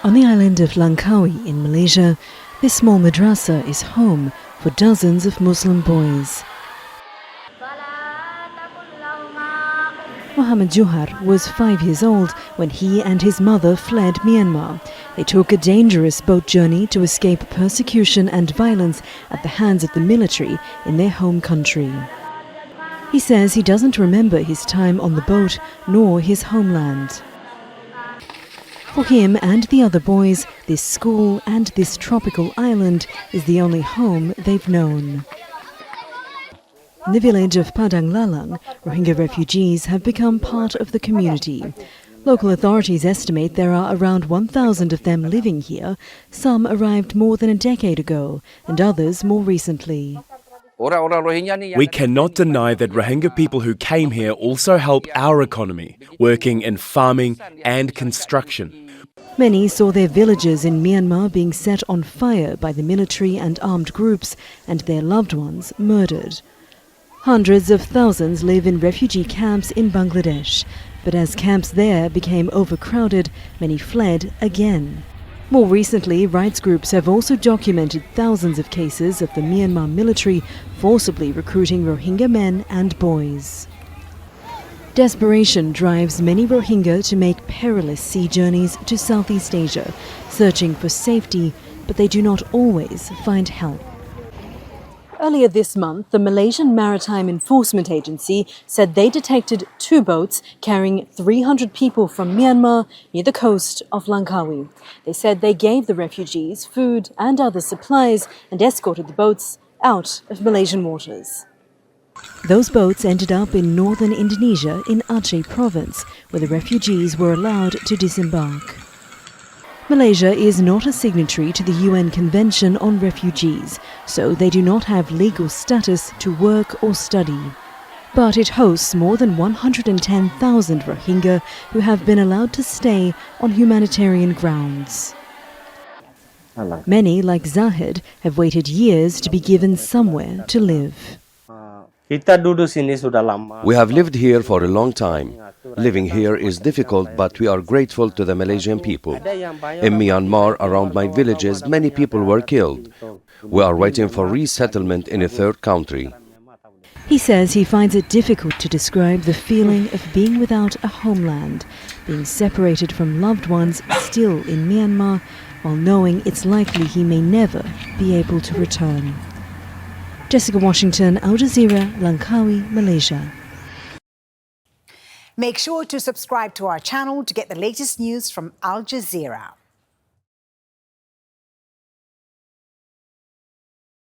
On the island of Langkawi in Malaysia, this small madrasa is home for dozens of Muslim boys. Muhammad Johar was 5 years old when he and his mother fled Myanmar. They took a dangerous boat journey to escape persecution and violence at the hands of the military in their home country. He says he doesn't remember his time on the boat nor his homeland. For him and the other boys, this school and this tropical island is the only home they've known. In the village of Padang Lalang, Rohingya refugees have become part of the community. Local authorities estimate there are around 1,000 of them living here. Some arrived more than a decade ago, and others more recently. We cannot deny that Rohingya people who came here also help our economy, working in farming and construction. Many saw their villages in Myanmar being set on fire by the military and armed groups, and their loved ones murdered. Hundreds of thousands live in refugee camps in Bangladesh, but as camps there became overcrowded, many fled again. More recently, rights groups have also documented thousands of cases of the Myanmar military forcibly recruiting Rohingya men and boys. Desperation drives many Rohingya to make perilous sea journeys to Southeast Asia, searching for safety, but they do not always find help. Earlier this month, the Malaysian Maritime Enforcement Agency said they detected 2 boats carrying 300 people from Myanmar near the coast of Langkawi. They said they gave the refugees food and other supplies and escorted the boats out of Malaysian waters. Those boats ended up in northern Indonesia in Aceh province, where the refugees were allowed to disembark. Malaysia is not a signatory to the UN Convention on Refugees, so they do not have legal status to work or study. But it hosts more than 110,000 Rohingya who have been allowed to stay on humanitarian grounds. Many, like Zahid, have waited years to be given somewhere to live. We have lived here for a long time. Living here is difficult, but we are grateful to the Malaysian people. In Myanmar, around my villages, many people were killed. We are waiting for resettlement in a third country. He says he finds it difficult to describe the feeling of being without a homeland, being separated from loved ones still in Myanmar, while knowing it's likely he may never be able to return. Jessica Washington, Al Jazeera, Langkawi, Malaysia. Make sure to subscribe to our channel to get the latest news from Al Jazeera.